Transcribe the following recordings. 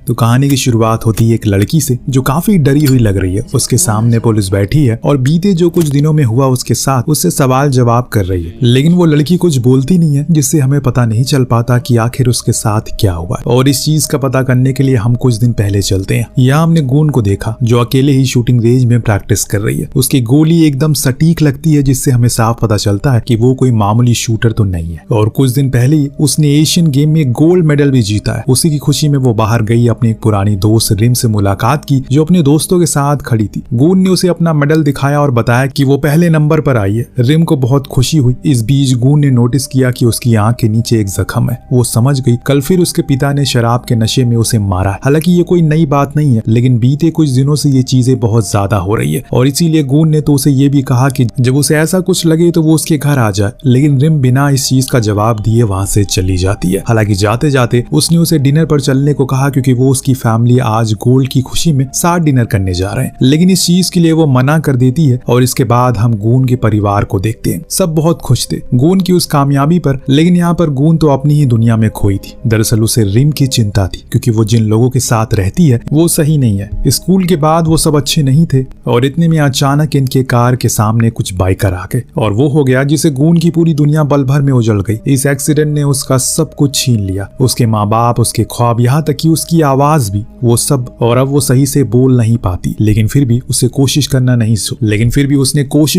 तो कहानी की शुरुआत होती है एक लड़की से जो काफी डरी हुई लग रही है। उसके सामने पुलिस बैठी है और बीते जो कुछ दिनों में हुआ उसके साथ उससे सवाल जवाब कर रही है, लेकिन वो लड़की कुछ बोलती नहीं है, जिससे हमें पता नहीं चल पाता कि आखिर उसके साथ क्या हुआ। और इस चीज का पता करने के लिए हम कुछ दिन पहले चलते हैं। यहाँ हमने गून को देखा जो अकेले ही शूटिंग रेंज में प्रैक्टिस कर रही है। उसकी गोली एकदम सटीक लगती है, जिससे हमें साफ पता चलता है कि वो कोई मामूली शूटर तो नहीं है। और कुछ दिन पहले ही उसने एशियन गेम में गोल्ड मेडल भी जीता है। उसी की खुशी में वो बाहर गई, अपनी एक पुरानी दोस्त रिम से मुलाकात की जो अपने दोस्तों के साथ खड़ी थी। गून ने उसे अपना मेडल दिखाया और बताया कि वो पहले नंबर पर आई है। रिम को बहुत खुशी हुई। इस बीच गून ने नोटिस किया कि उसकी आंख के नीचे एक जख्म है। वो समझ गई कल फिर उसके पिता ने शराब के नशे में उसे मारा। हालांकि ये कोई नई बात नहीं है, लेकिन बीते कुछ दिनों से ये चीजें बहुत ज्यादा हो रही है और इसीलिए गून ने तो उसे ये भी कहा कि जब उसे ऐसा कुछ लगे तो वो उसके घर आ जाए। लेकिन रिम बिना इस चीज का जवाब दिए वहां से चली जाती है। हालांकि जाते जाते उसने उसे डिनर पर चलने को कहा क्योंकि वो उसकी फैमिली आज गोल्ड की खुशी में साथ डिनर करने जा रहे हैं, लेकिन इस चीज के लिए वो मना कर देती है। और इसके बाद हम गून के परिवार को देखते हैं। सब बहुत खुश थे गून की उस कामयाबी पर, लेकिन यहाँ पर गून तो अपनी ही दुनिया में खोई थी। दरअसल उसे रिम की चिंता थी क्योंकि वो जिन लोगों के साथ रहती है वो सही नहीं है। स्कूल के बाद वो सब अच्छे नहीं थे और इतने में अचानक इनके कार के सामने कुछ बाइकर आ गए और वो हो गया जिसे गून की पूरी दुनिया पल भर में उजड़ गई। इस एक्सीडेंट ने उसका सब कुछ छीन लिया, उसके माँ बाप, उसके ख्वाब, यहाँ तक कि उसकी आवाज भी, वो सब। और अब वो सही से बोल नहीं पाती, लेकिन फिर भी उसने कोशिश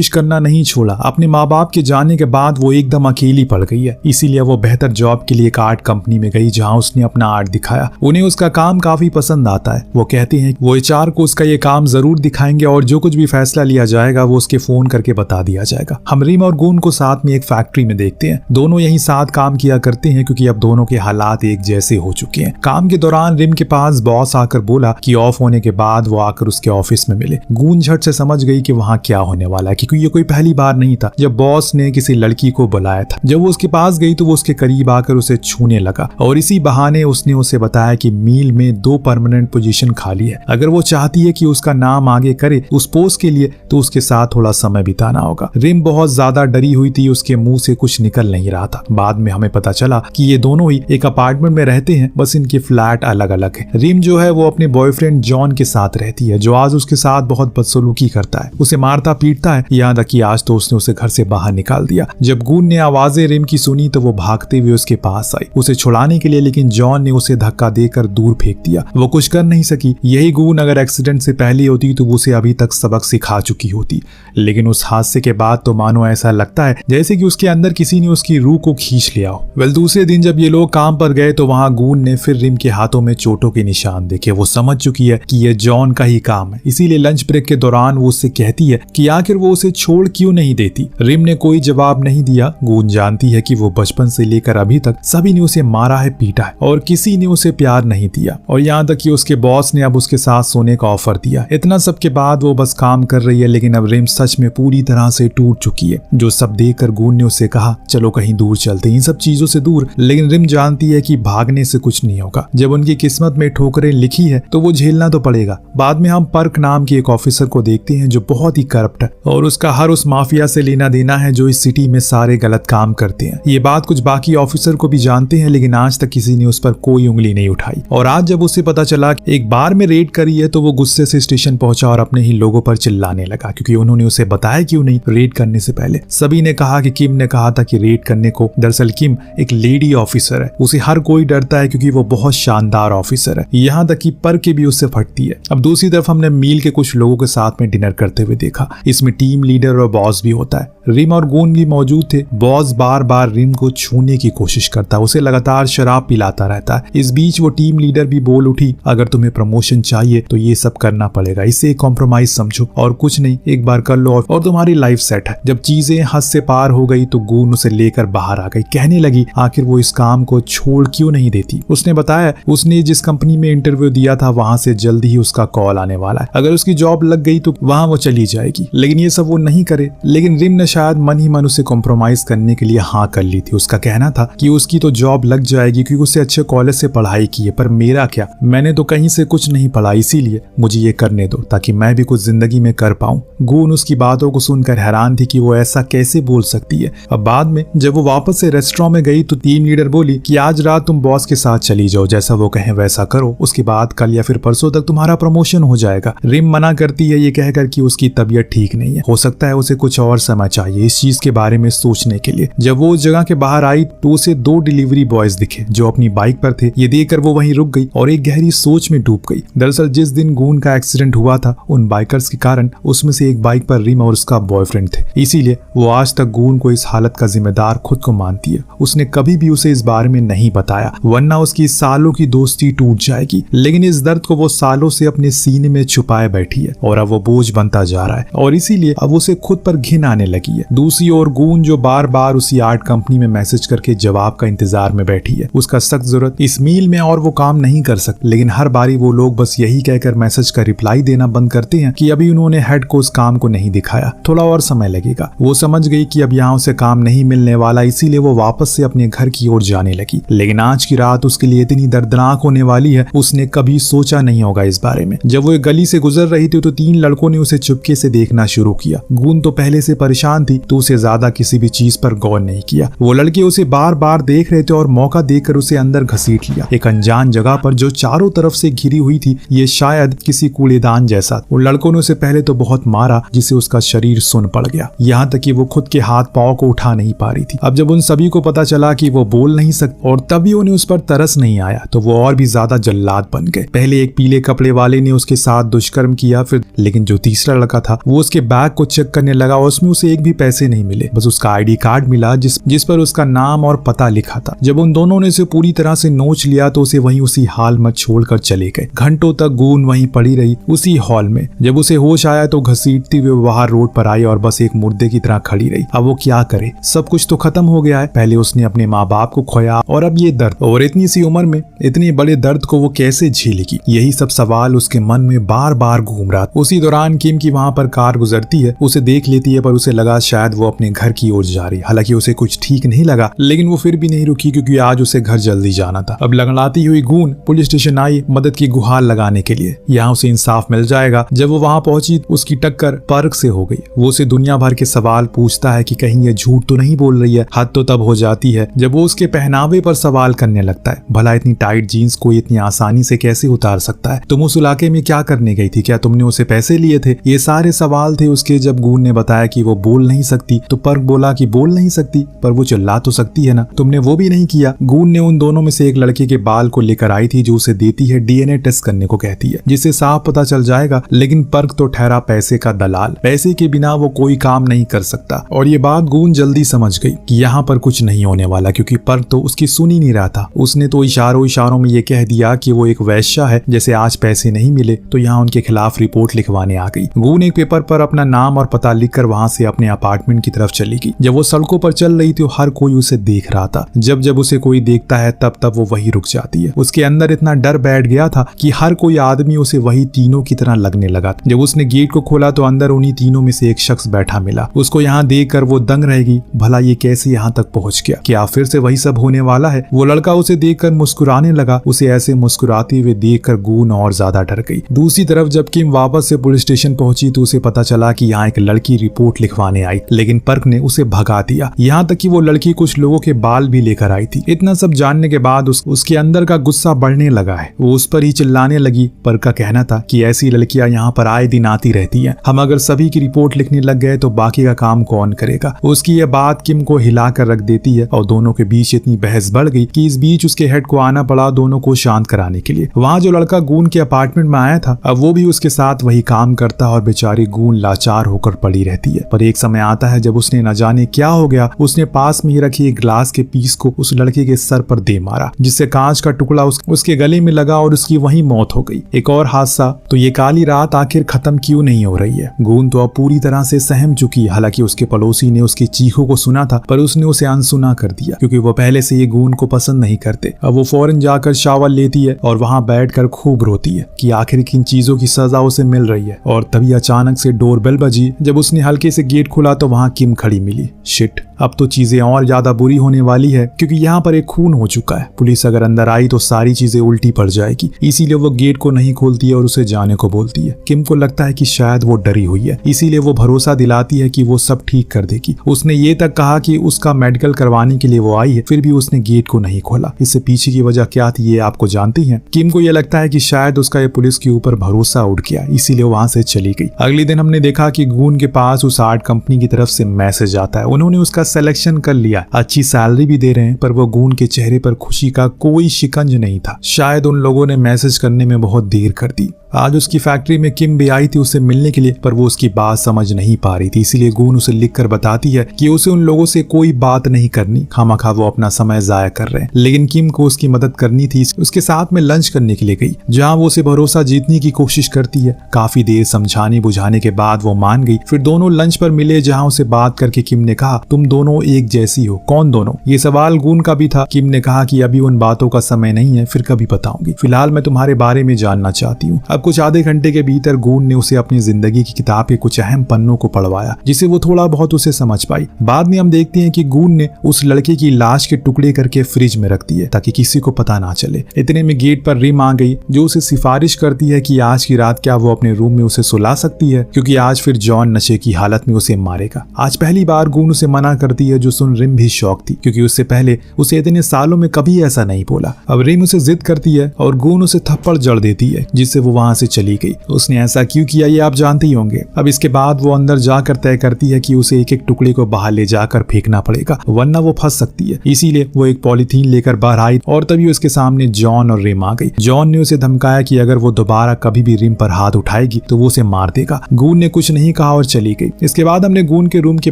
करना नहीं छोड़ा। अपने माँ बाप के जाने के बाद वो एकदम अकेली पड़ गई है। इसीलिए वो बेहतर जॉब के लिए एक आर्ट कंपनी में गई जहाँ उसने अपना आर्ट दिखाया। उन्हें उसका काम काफी पसंद आता है। वो कहते हैं वो एचआर को उसका ये काम जरूर दिखाएंगे और जो कुछ भी फैसला लिया जाएगा वो उसके फोन करके बता दिया जाएगा। हम रिम और गून को साथ में एक फैक्ट्री में देखते हैं। दोनों यही साथ काम किया करते हैं क्योंकि अब दोनों के हालात एक जैसे हो चुके हैं। काम के दौरान रिम के पास बॉस आकर बोला कि ऑफ होने के बाद वो आकर उसके ऑफिस में मिले। गून झट से समझ गई कि वहाँ क्या होने वाला है, क्योंकि ये कोई पहली बार नहीं था जब बॉस ने किसी लड़की को बुलाया था। जब वो उसके पास गई तो वो उसके करीब आकर उसे छूने लगा और इसी बहाने उसने उसे बताया कि मील में 2 परमानेंट पोजीशन खाली है। अगर वो चाहती है कि उसका नाम आगे करे उस पोस्ट के लिए तो उसके साथ थोड़ा समय बिताना होगा। रिम बहुत ज्यादा डरी हुई थी, उसके मुंह से कुछ निकल नहीं रहा था। बाद में हमें पता चला कि ये दोनों ही एक अपार्टमेंट में रहते हैं, बस इनके फ्लैट अलग अलग है। रिम जो है वो अपने बॉयफ्रेंड जॉन के साथ रहती है जो आज उसके साथ बहुत बदसलूकी करता है, उसे मारता पीटता है, यहाँ तक कि आज तो उसने उसे घर से बाहर निकाल दिया। जब गून ने आवाजें रिम की सुनी तो वो भागते हुए उसके पास आई उसे छुड़ाने के लिए, लेकिन जॉन ने उसे धक्का देकर दूर फेंक दिया। वो कुछ कर नहीं सकी। यही गून अगर एक्सीडेंट से पहले होती तो वो उसे अभी तक सबक सिखा चुकी होती, लेकिन उस हादसे के बाद तो मानो ऐसा लगता है जैसे कि उसके अंदर किसी ने उसकी रूह को खींच लिया हो। दूसरे दिन जब ये लोग काम पर गए तो वहां गून ने फिर रिम के हाथों में चोटों के निशान देखे। वो समझ चुकी है कि ये जॉन का ही काम है, इसीलिए लंच ब्रेक के दौरान वो उससे कहती है कि आखिर वो उसे छोड़ क्यों नहीं देती। रिम ने कोई जवाब नहीं दिया। गून जानती है कि वो बचपन से लेकर अभी तक सभी ने उसे मारा है, पीटा है और किसी ने उसे प्यार नहीं दिया, और यहाँ तक कि उसके बॉस ने अब उसके साथ सोने का ऑफर दिया। इतना सब के बाद वो बस काम कर रही है, लेकिन अब रिम सच में पूरी तरह से टूट चुकी है। जो सब देखकर गून ने उससे कहा चलो कहीं दूर चलते हैं, इन सब चीजों से दूर। लेकिन रिम जानती है कि भागने से कुछ नहीं होगा। जब उनकी किस्मत में ठोकरें लिखी है तो वो झेलना तो पड़ेगा। बाद में हम पर्क नाम के एक ऑफिसर को देखते हैं जो बहुत ही करप्ट है और उसका हर उस माफिया से लेना देना है जो इस सिटी में सारे गलत काम करते हैं। ये बात कुछ बाकी ऑफिसर को भी जानते हैं, लेकिन आज तक किसी ने उस पर कोई उंगली नहीं उठाई। और आज जब उसे पता चला एक बार में रेड करी है तो वो गुस्से से स्टेशन पहुंचा और अपने ही लोगों पर चिल्लाने लगा, क्योंकि उन्होंने उसे बताया क्यों नहीं रेड करने से पहले। सभी ने कहा कि किम ने कहा था कि रेड करने को। दरअसल किम एक लेडी ऑफिसर है, उसे हर कोई डरता है क्योंकि वो बहुत शानदार ऑफिसर है, यहाँ तक कि पर के भी उससे फटती है। अब दूसरी तरफ हमने मील के कुछ लोगों के साथ में डिनर करते हुए देखा। इसमें टीम लीडर और बॉस भी होता है। रिम और गून भी मौजूद थे। बॉस बार बार रिम को छूने की कोशिश करता है, उसे लगातार शराब पिलाता रहता है। इस बीच वो टीम लीडर भी बोल उठी अगर तुम्हें प्रमोशन चाहिए तो ये सब करना पड़ेगा, इसे एक कॉम्प्रोमाइज समझो और कुछ नहीं, एक बार कर लो और तुम्हारी लाइफ सेट है। जब चीजें हद से पार हो गई तो गून उसे लेकर बाहर आ गई। कहने लगी आखिर वो इस काम को छोड़ क्यों नहीं देती। उसने बताया उसने जिस कंपनी में इंटरव्यू दिया था वहां से जल्दी ही उसका कॉल आने वाला है, अगर उसकी जॉब लग गई तो वहां वो चली जाएगी। लेकिन ये सब वो नहीं करे। लेकिन रिम ने शायद मन ही मन उसे कॉम्प्रोमाइज करने के लिए हाँ कर ली थी। उसका कहना था कि उसकी तो जॉब लग जाएगी क्योंकि उसे अच्छे कॉलेज से पढ़ाई की है, पर मेरा क्या, मैंने तो कहीं से कुछ नहीं पढ़ा, इसीलिए मुझे ये करने दो ताकि मैं भी कुछ जिंदगी में कर पाऊं। गून उसकी बातों को सुनकर हैरान थी कि वो ऐसा कैसे बोल सकती है। अब बाद में जब वो वापस से रेस्टोरेंट में गई तो टीम लीडर बोली कि आज रात तुम बॉस के साथ चली जाओ, जैसा वो कहें वैसा ऐसा करो, उसके बाद कल या फिर परसों तक तुम्हारा प्रमोशन हो जाएगा। रिम मना करती है ये कहकर कि उसकी तबीयत ठीक नहीं है, हो सकता है उसे कुछ और समय चाहिए इस चीज के बारे में सोचने के लिए। जब वो उस जगह के बाहर आई तो उसे 2 डिलीवरी बॉयज दिखे जो अपनी बाइक पर थे। ये देखकर वो वहीं रुक गई और एक गहरी सोच में डूब गई। दरअसल जिस दिन गून का एक्सीडेंट हुआ था उन बाइकर्स के कारण उसमें से एक बाइक पर रिम और उसका बॉयफ्रेंड थे, इसीलिए वो आज तक गून को इस हालत का जिम्मेदार खुद को मानती है। उसने कभी भी उसे इस बारे में नहीं बताया, वरना उसकी सालों की दोस्ती टूट जाएगी। लेकिन इस दर्द को वो सालों से अपने सीने में छुपाए बैठी है और अब वो बोझ बनता जा रहा है और इसीलिए अब उसे खुद पर घिन आने लगी है। दूसरी ओर गून जो बार बार उसी आर्ट कंपनी में मैसेज करके जवाब का इंतजार में बैठी है। उसका सख्त जरूरत इस मील में और वो काम नहीं कर सकती, लेकिन हर बारी वो लोग बस यही कहकर मैसेज का रिप्लाई देना बंद करते हैं कि अभी उन्होंने हेड को उस काम को नहीं दिखाया, थोड़ा और समय लगेगा। वो समझ गई कि अब यहाँ उसे काम नहीं मिलने वाला, इसीलिए वो वापस से अपने घर की ओर जाने लगी। लेकिन आज की रात उसके लिए इतनी दर्दनाक होने वाली है, उसने कभी सोचा नहीं होगा इस बारे में। जब वो एक गली से गुजर रही थी तो 3 लड़कों ने उसे चुपके से देखना शुरू किया। गून तो पहले से परेशान थी तो उसे ज्यादा किसी भी चीज पर गौर नहीं किया। वो लड़के उसे बार बार देख रहे थे और मौका देखकर उसे अंदर घसीट लिया, एक अनजान जगह पर जो चारों तरफ से घिरी हुई थी। ये शायद किसी कूड़ेदान जैसा। उन लड़कों ने उसे पहले तो बहुत मारा जिससे उसका शरीर सुन्न पड़ गया, यहाँ तक कि वो खुद के हाथ पांव को उठा नहीं पा रही थी। अब जब उन सभी को पता चला कि वो बोल नहीं सकती और तभी उन्हें उस पर तरस नहीं आया तो वो और भी ज्यादा जल्लाद बन गए। पहले एक पीले कपड़े वाले ने उसके साथ दुष्कर्म किया, फिर लेकिन जो तीसरा लड़का था वो उसके बैग को चेक करने लगा और उसमें उसे एक भी पैसे नहीं मिले, बस उसका आईडी कार्ड मिला जिस पर उसका नाम और पता लिखा था। जब उन दोनों ने उसे पूरी तरह से नोच लिया तो उसे वहीं उसी हाल में छोड़कर चले गए। घंटों तक गून वहीं पड़ी रही उसी हॉल में। जब उसे होश आया तो घसीटती हुए बाहर रोड पर आई और बस एक मुर्दे की तरह खड़ी रही। अब वो क्या करे, सब कुछ तो खत्म हो गया है। पहले उसने अपने माँ बाप को खोया और अब ये दर्द, और इतनी सी उम्र में इतने बड़े दर्द को वो कैसे झेलेगी, यही सब सवाल उसके मन में बार बार घूम रहा। उसी दौरान किम की वहाँ पर कार गुजरती है, उसे देख लेती है पर उसे लगा शायद वो अपने घर की ओर जा रही। हालांकि उसे कुछ ठीक नहीं लगा, लेकिन वो फिर भी नहीं रुकी क्योंकि आज उसे घर जल्दी जाना था। अब लंगड़ाती हुई गून पुलिस स्टेशन आई मदद की गुहार लगाने के लिए, यहाँ उसे इंसाफ मिल जाएगा। जब वो वहाँ पहुंची उसकी टक्कर पर्क से हो गई। वो उसे दुनिया भर के सवाल पूछता है कि कहीं ये झूठ तो नहीं बोल रही है। हद तो तब हो जाती है जब वो उसके पहनावे पर सवाल करने लगता है। भला इतनी टाइट जीन्स कोई इतनी आसानी से कैसे उतार सकता है? तुम उस इलाके में क्या करने गई थी? क्या तुमने उसे पैसे लिए थे? ये सारे सवाल थे उसके। जब गून ने बताया कि वो बोल नहीं सकती तो पर्क बोला कि बोल नहीं सकती पर वो चिल्ला तो सकती है ना, तुमने वो भी नहीं किया। गून ने उन दोनों में से एक लड़के के बाल को लेकर आई थी जो उसे देती है, डीएनए टेस्ट करने को कहती है जिससे साफ पता चल जाएगा। लेकिन पर्क तो ठहरा पैसे का दलाल, पैसे के बिना वो कोई काम नहीं कर सकता। और ये बात गून जल्दी समझ गई कि यहाँ पर कुछ नहीं होने वाला क्योंकि पर्क तो उसकी सुन ही नहीं रहा था। उसने तो इशारों में ये कह दिया कि वो एक वैश्या है, जैसे आज पैसे नहीं मिले तो यहाँ उनके खिलाफ रिपोर्ट लिखवाने आ गई। गून एक पेपर पर अपना नाम और पता लिखकर वहाँ से अपने अपार्टमेंट की तरफ चली गई। जब वो सड़कों पर चल रही थी हर कोई उसे देख रहा था। जब जब उसे कोई देखता है तब तब वो वही रुक जाती है। उसके अंदर इतना डर बैठ गया था कि हर कोई आदमी उसे वही तीनों की तरह लगने लगा। जब उसने गेट को खोला तो अंदर उन्हीं तीनों में से एक शख्स बैठा मिला। उसको यहाँ देखकर वो दंग रहेगी, भला ये कैसे यहाँ तक पहुँच गया? क्या फिर से वही सब होने वाला है? वो लड़का उसे देखकर मुस्कुराने लगा। उसे ऐसे मुस्कुराते हुए देखकर गून और ज्यादा डर गई। दूसरी तरफ जब किम वापस से पुलिस स्टेशन पहुंची तो उसे पता चला कि यहाँ एक लड़की रिपोर्ट लिखवाने आई, लेकिन पर्क ने उसे भगा दिया। यहाँ तक कि वो लड़की कुछ लोगों के बाल भी लेकर आई थी। इतना सब जानने के बाद उसके अंदर का गुस्सा बढ़ने लगा है। वो उस पर ही चिल्लाने लगी। पर्क का कहना था कि ऐसी लड़कियां यहाँ पर आए दिन आती रहती हैं, हम अगर सभी की रिपोर्ट लिखने लग गए तो बाकी का काम कौन करेगा? उसकी ये बात किम को हिला कर रख देती है और दोनों के बीच इतनी बहस बढ़ गई कि इस बीच उसके हेड को आना पड़ा दोनों को शांत कराने के लिए। वहाँ जो लड़का गून के अपार्टमेंट में आया था अब वो भी उसके साथ वही काम करता है और बेचारी गून लाचार होकर पड़ी रहती है। पर एक समय आता है जब उसने न जाने क्या हो गया, उसने पास में ही रखी एक ग्लास के पीस को उस लड़के के सर पर दे मारा जिससे कांच का टुकड़ा उसके गले में लगा और उसकी वहीं मौत हो गई। एक और हादसा, तो ये काली रात आखिर खत्म क्यों नहीं हो रही है? गून तो अब पूरी तरह से सहम चुकी। हालांकि उसके पड़ोसी ने उसकी चीखों को सुना था पर उसने उसे अनसुना कर दिया क्योंकि वो पहले से ये गून को पसंद नहीं करते। अब वो फौरन जाकर शावर लेती है और वहां बैठकर खूब रोती है कि आखिर किन चीजों की सजा उसे मिल रही है। और तभी अचानक से डोरबेल बजी। जब उसने हल्के से गेट खोला तो वहां किम खड़ी मिली। शिट, अब तो चीजें और ज्यादा बुरी होने वाली है क्योंकि यहाँ पर एक खून हो चुका है। पुलिस अगर अंदर आई तो सारी चीजें उल्टी पड़ जाएगी, इसीलिए वो गेट को नहीं खोलती है और उसे जाने को बोलती है। किम को लगता है कि शायद वो डरी हुई है, इसीलिए वो भरोसा दिलाती है कि वो सब ठीक कर देगी। उसने ये तक कहा कि उसका मेडिकल करवाने के लिए वो आई है, फिर भी उसने गेट को नहीं खोला। इससे पीछे की वजह क्या थी ये आपको जानती हैं। किम को ये लगता है कि शायद उसका ये पुलिस के ऊपर भरोसा उठ गया, इसीलिए वहां से चली गई। अगले दिन हमने देखा कि गून के पास उस आर्ट कंपनी की तरफ से मैसेज आता है। उन्होंने उसका सिलेक्शन कर लिया, अच्छी सैलरी भी दे रहे हैं, पर वो गून के चेहरे पर खुशी का कोई शिकंज नहीं था। शायद उन लोगों ने मैसेज करने में बहुत देर कर दी। आज उसकी फैक्ट्री में किम भी आई थी उसे मिलने के लिए, पर वो उसकी बात समझ नहीं पा रही थी, इसीलिए गून उसे लिखकर बताती है कि उसे उन लोगों से कोई बात नहीं करनी, खामखा वो अपना समय जाया कर रहे हैं। लेकिन किम को उसकी मदद करनी थी, उसके साथ में लंच करने के लिए गई, जहां वो उसे भरोसा जीतने की कोशिश करती है। काफी देर समझाने बुझाने के बाद वो मान गई। फिर दोनों लंच पर मिले, जहां उसे बात करके किम ने कहा, तुम दोनों एक जैसी हो। कौन दोनों? ये सवाल गून का भी था। किम ने कहा कि अभी उन बातों का समय नहीं है, फिर कभी बताऊंगी, फिलहाल मैं तुम्हारे बारे में जानना चाहती हूँ। अब कुछ आधे घंटे के भीतर गून ने उसे अपनी जिंदगी की किताब के कुछ अहम पन्नों को पढ़वाया, जिसे वो थोड़ा बहुत उसे समझ पाई। बाद में हम देखते हैं कि गून ने उस लड़के की लाश के टुकड़े करके फ्रिज में रख दिए ताकि किसी को पता ना चले। इतने में गेट पर रिम आ गई, जो उसे सिफारिश करती है कि आज की रात क्या वो अपने रूम में उसे सुला सकती है, क्योंकि आज फिर जॉन नशे की हालत में उसे मारेगा। आज पहली बार गून उसे मना करती है, जो सुन रिम भी शौक थी, क्योंकि उससे पहले उसे इतने सालों में कभी ऐसा नहीं बोला। अब रिम उसे जिद करती है और गून उसे थप्पड़ जड़ देती है, जिससे वो वहां से चली गई। उसने ऐसा क्यों किया ये आप जानते ही होंगे। अब इसके बाद वो अंदर जाकर तय करती है कि उसे एक एक टुकड़े को बाहर ले जाकर फेंकना पड़ेगा, वरना वो फंस सकती है। इसीलिए वो एक पॉलीथीन लेकर बाहर आई और तभी उसके सामने जॉन और रिम आ गई। जॉन ने उसे धमकाया कि अगर वो दोबारा कभी भी रिम पर हाथ उठाएगी तो वो उसे मार देगा। गून ने कुछ नहीं कहा और चली गई। इसके बाद हमने गून के रूम के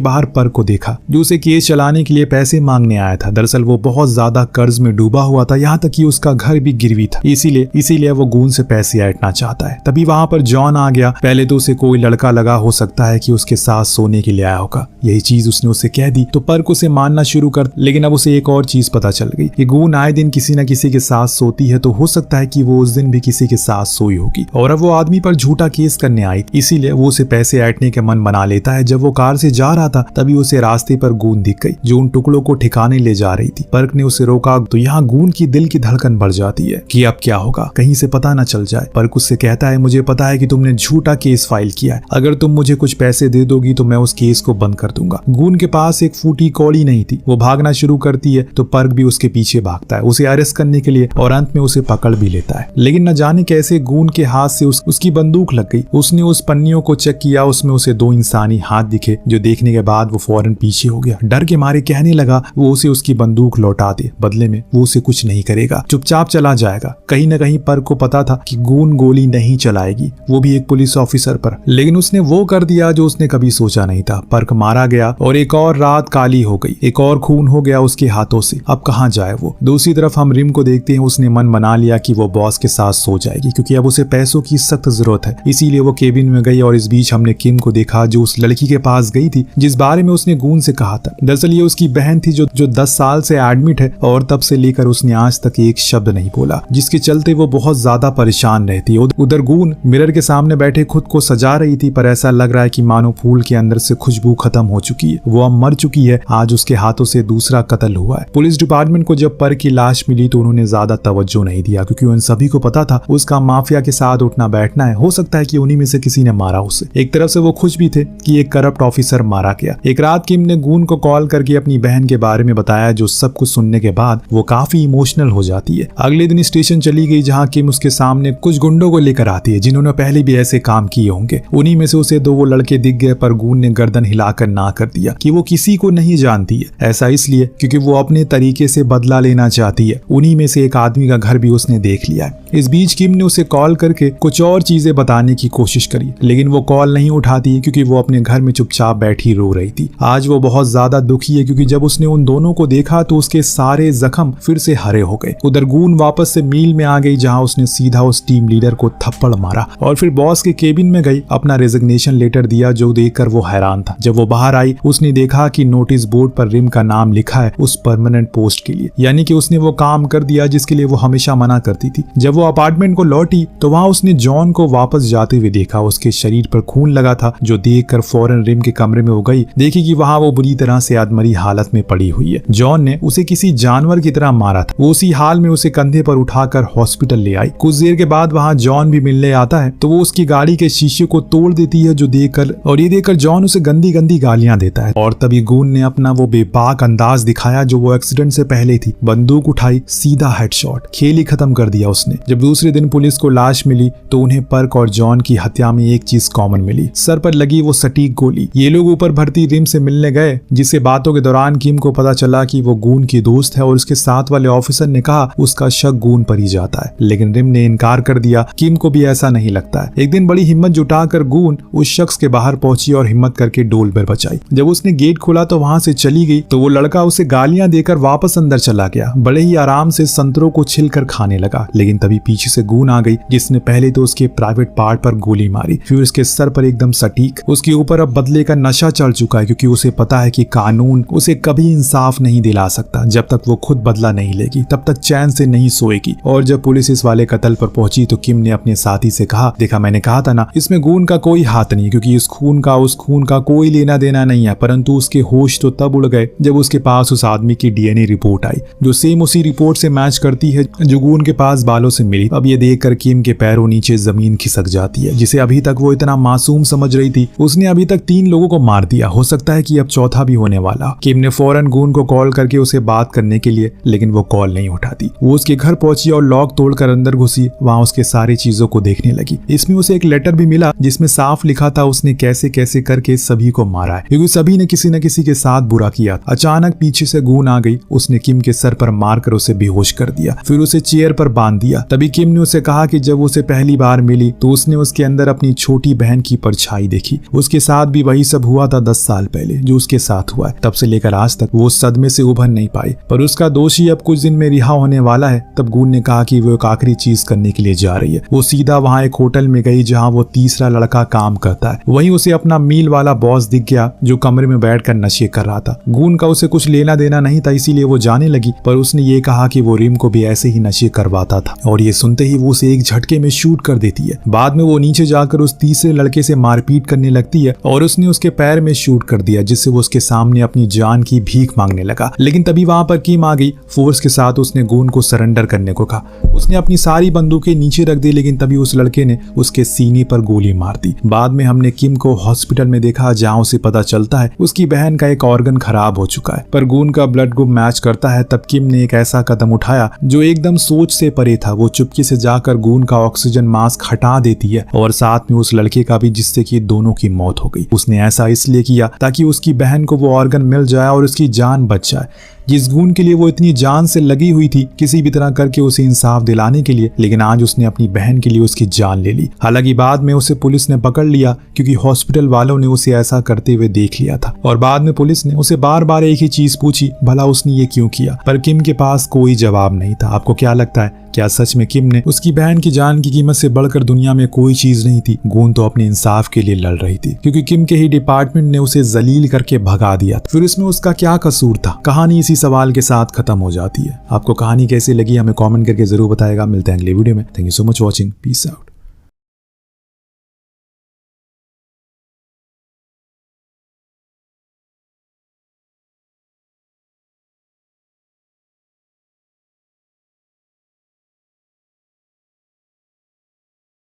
बाहर पर्क को देखा, जो उसे केस चलाने के लिए पैसे मांगने आया था। दरअसल वो बहुत ज्यादा कर्ज में डूबा हुआ था, यहाँ तक कि उसका घर भी गिरवी था। इसीलिए वो गून से पैसे ऐंठना चाहता है। तभी वहां पर जॉन आ गया। पहले तो उसे कोई लड़का लगा हो सकता है कि उसके साथ सोने के लिए आया होगा, यही चीज उसने उसे कह दी तो पर्क उसे मानना शुरू कर। लेकिन अब उसे एक और चीज पता चल गई कि गून आए दिन किसी न किसी के साथ सोती है, तो हो सकता है कि वो उस दिन भी किसी के साथ सोई होगी और अब वो आदमी पर झूठा केस करने आई, इसीलिए वो उसे पैसे ऐंठने का मन बना लेता है। जब वो कार से जा रहा था तभी उसे रास्ते पर गून दिख गई, जो उन टुकड़ों को ठिकाने ले जा रही थी। पर्क ने उसे रोका तो यहाँ गून की दिल की धड़कन बढ़ जाती है कि अब क्या होगा, कहीं से पता न चल जाए। पर्क उससे कहता है, मुझे पता है कि तुमने झूठा केस फाइल किया है, अगर तुम मुझे कुछ पैसे दे दोगी तो मैं उस केस को बंद कर दूंगा। गून के पास एक फूटी कौड़ी नहीं थी, वो भागना शुरू करती है तो पर्क भी उसके पीछे भागता है उसे अरेस्ट करने के लिए और अंत में उसे पकड़ भी लेता है। लेकिन न जाने कैसे गून के हाथ से उसकी बंदूक लग गई। उसने उस पन्नियों को चेक किया, उसमें उसे दो इंसानी हाथ दिखे, जो देखने के बाद वो फौरन पीछे हो गया। डर के मारे कहने लगा वो उसे उसकी बंदूक लौटा दे, बदले में वो उसे कुछ नहीं करेगा, चुपचाप चला जाएगा। कहीं न कहीं पर्क को पता था कि गून गोली नहीं चलाएगी, वो भी एक पुलिस ऑफिसर पर, लेकिन उसने वो कर दिया जो उसने कभी सोचा नहीं था। पर्क मारा गया और एक और रात काली हो गई, एक और खून हो गया उसके हाथों से। अब कहाँ जाए वो। दूसरी तरफ हम रिम को देखते हैं, उसने मन बना लिया कि वो बॉस के साथ सो जाएगी, क्योंकि अब उसे पैसों की सख्त जरूरत है। इसीलिए वो केबिन में गई और इस बीच हमने किम को देखा, जो उस लड़की के पास गई थी जिस बारे में उसने गून से कहा था। दरअसल ये उसकी बहन थी जो 10 साल से एडमिट है और तब से लेकर उसने आज तक एक शब्द नहीं बोला, जिसके चलते वो बहुत ज्यादा परेशान रहती है। उधर गून मिरर के सामने बैठे खुद को सजा रही थी, पर ऐसा लग रहा है कि मानो फूल के अंदर से खुशबू खत्म हो चुकी है, वो अब मर चुकी है। आज उसके हाथों से दूसरा कत्ल हुआ है। पुलिस डिपार्टमेंट को जब पर्क की लाश मिली तो उन्होंने ज्यादा तवज्जो नहीं दिया, क्योंकि उन सभी को पता था उसका माफिया के साथ उठना बैठना है। हो सकता है कि उन्हीं में से किसी ने मारा उसे। एक तरफ से वो खुश भी थे कि एक करप्ट ऑफिसर मारा गया। एक रात किम ने गून को कॉल करके अपनी बहन के बारे में बताया, जो सब कुछ सुनने के बाद वो काफी इमोशनल हो जाती है। अगले दिन स्टेशन चली गई, जहाँ किम उसके सामने कुछ गुंडों को लेकर आती है, जिन्होंने पहले भी ऐसे काम किए होंगे। उन्हीं में से उसे दो वो लड़के दिख गए, पर गून ने गर्दन हिलाकर ना कर दिया कि वो किसी को नहीं जानती है। ऐसा इसलिए क्योंकि वो अपने तरीके से बदला लेना चाहती है। उन्हीं में से एक आदमी का घर भी उसने देख लिया है। इस बीच किम ने उसे कॉल करके कुछ और चीजें बताने की कोशिश करी, लेकिन वो कॉल नहीं उठाती, क्योंकि वो अपने घर में चुपचाप बैठी रो रही थी। आज वो बहुत ज्यादा दुखी है, क्योंकि जब उसने उन दोनों को देखा तो उसके सारे जख्म फिर से हरे हो गए। उधर गून वापस से मील में आ गई, जहाँ उसने सीधा उस टीम लीडर को थप्पड़ मारा और फिर बॉस के केबिन में गई, अपना रेजिग्नेशन लेटर दिया, जो देखकर वो हैरान था। जब वो बाहर आई उसने देखा कि नोटिस बोर्ड पर रिम का नाम लिखा है उस परमानेंट पोस्ट के लिए, यानी कि उसने वो काम कर दिया जिसके लिए वो हमेशा मना करती थी। जब वो अपार्टमेंट को लौटी तो वहां उसने जॉन को वापस जाते हुए देखा। उसके शरीर पर खून लगा था, जो देखकर फौरन रिम के कमरे में हो गई, देखी कि वहां वो बुरी तरह से अधमरी हालत में पड़ी हुई है। जॉन ने उसे किसी जानवर की तरह मारा था। वो उसी हाल में उसे कंधे पर उठाकर हॉस्पिटल ले आई। कुछ देर के बाद वहां जॉन भी मिलने आता है तो वो उसकी गाड़ी के शीशे को तोड़ देती है, जो देखकर जॉन उसे गंदी गंदी गालियां देता है। और तभी गून ने अपना वो बेबाक अंदाज दिखाया जो वो एक्सीडेंट से पहले थी। बंदूक उठाई, सीधा हेडशॉट, खेल ही खत्म कर दिया उसने। जब दूसरे दिन पुलिस को लाश मिली तो उन्हें पर्क और जॉन की हत्या में एक चीज कॉमन मिली, सर पर लगी वो सटीक गोली। ये लोग ऊपर भर्ती रिम से मिलने गए, जिससे बातों के दौरान किम को पता चला कि वो गून की दोस्त है और उसके साथ वाले ऑफिसर ने कहा उसका शक गून पर ही जाता है, लेकिन रिम ने इनकार कर दिया। किम को भी ऐसा नहीं लगता है। एक दिन बड़ी हिम्मत जुटाकर गून उस शख्स के बाहर पहुंची और हिम्मत करके डोल पर बचाई। जब उसने गेट खोला तो वहां से चली गई तो वो लड़का उसे गालियां देकर वापस अंदर चला गया। बड़े ही आराम से संतरों को छिलकर खाने लगा, लेकिन तभी पीछे से गून आ गई, जिसने पहले तो उसके प्राइवेट पार्ट पर गोली मारी, फिर उसके सर पर एकदम सटीक। उसके ऊपर अब बदले का नशा चढ़ चुका है, क्योंकि उसे पता है कि कानून उसे कभी इंसाफ नहीं दिला सकता। जब तक वो खुद बदला नहीं लेगी तब तक चैन से नहीं सोएगी। और जब पुलिस इस वाले कत्ल पर पहुंची तो किम ने अपने साथी से कहा, देखा मैंने कहा था ना, इसमें गून का कोई हाथ नहीं, क्योंकि इस खून का उस खून का कोई लेना देना नहीं है। परंतु उसके होश तो तब उड़ गए जब उसके पास उस आदमी की डीएनए रिपोर्ट आई, जो सेम उसी रिपोर्ट से मैच करती है जो गून के पास बालों से मिली। अब ये देखकर किम के पैरों नीचे जमीन खिसक जाती है, जिसे अभी तक वो इतना मासूम समझ रही थी। उसने अभी तक 3 लोगों को मार दिया, हो सकता है कि अब चौथा भी होने वाला। किम ने फौरन गून को कॉल करके उसे बात करने के लिए, लेकिन वो कॉल नहीं उठाती। वो उसके घर पहुंची और लॉक तोड़कर अंदर घुसी, वहां उसके सारी चीजों को देखने लगी। इसमें उसे एक लेटर भी मिला जिसमें साफ लिखा था उसने कैसे कैसे करके सभी को मारा है, क्योंकि सभी ने किसी न किसी के साथ बुरा किया। अचानक पीछे से गून आ गई, उसने किम के सर पर मारकर उसे बेहोश कर दिया, फिर उसे चेयर पर बांध दिया। तभी किम ने उसे कहा कि जब उसे पहली बार मिली तो उसने उसके अंदर अपनी छोटी बहन की परछाई देखी। उसके साथ भी वही सब हुआ था 10 साल पहले जो उसके साथ हुआ है। तब से लेकर आज तक वो सदमे से उभर नहीं पाई, पर उसका दोषी अब कुछ दिन में रिहा होने वाला है। तब गून ने कहा कि वो एक आखिरी चीज करने के लिए जा रही है। वो सीधा वहां एक होटल में गई जहां वो तीसरा लड़का काम करता है। वहीं उसे अपना मील वाला बॉस दिख गया जो कमरे में बैठकर नशे कर रहा था। गून का उसे कुछ लेना देना नहीं था, इसीलिए वो जाने लगी, पर उसने ये कहा कि वो रिम को भी ऐसे ही नशे करवाता था। और ये सुनते ही वो उसे एक झटके में शूट कर देती है। बाद में वो नीचे जाकर उस तीसरे लड़के से मारपीट करने लगती है और उसने उसके पैर में शूट कर दिया, जिससे वो उसके सामने अपनी जान की भीख मांगने लगा। लेकिन तभी वहां पर किम आ गई। फोर्स के साथ उसने गून को सरेंडर करने को कहा। उसने अपनी सारी बंदूकें नीचे रख दी, लेकिन तभी उस लड़के ने उसके सीने पर गोली मार दी। बाद में हमने किम को हॉस्पिटल में देखा, जहां उसे पता चलता है उसकी बहन का एक ऑर्गन खराब हो चुका है, पर गून का ब्लड ग्रुप मैच करता है। तब किम ने एक ऐसा कदम उठाया जो एकदम सोच से परे था। वो चुपके से जाकर गून का ऑक्सीजन मास्क हटा देती है और साथ में उस लड़के का भी, जिससे कि दोनों की मौत हो गई। उसने ऐसा इसलिए किया ताकि उसकी बहन को वो ऑर्गन मिल जाए और उसकी जान बच जाए, जिस गून के लिए वो इतनी जान से लगी हुई थी किसी भी तरह करके उसे इंसाफ दिलाने के लिए। लेकिन आज उसने अपनी बहन के लिए उसकी जान ले ली। हालांकि बाद में उसे पुलिस ने पकड़ लिया, क्योंकि हॉस्पिटल वालों ने उसे ऐसा करते हुए देख लिया था। और बाद में पुलिस ने उसे बार बार एक ही चीज पूछी, भला उसने ये क्यों किया, पर किम के पास कोई जवाब नहीं था। आपको क्या लगता है, क्या सच में किम ने उसकी बहन की जान की कीमत से बढ़कर दुनिया में कोई चीज नहीं थी? गून तो अपने इंसाफ के लिए लड़ रही थी, क्योंकि किम के ही डिपार्टमेंट ने उसे जलील करके भगा दिया। फिर इसमें उसका क्या कसूर था? कहानी इसी सवाल के साथ खत्म हो जाती है। आपको कहानी कैसी लगी हमें कमेंट करके जरूर बताएगा। मिलते हैं अगले वीडियो में। Thank you so much watching. Peace out.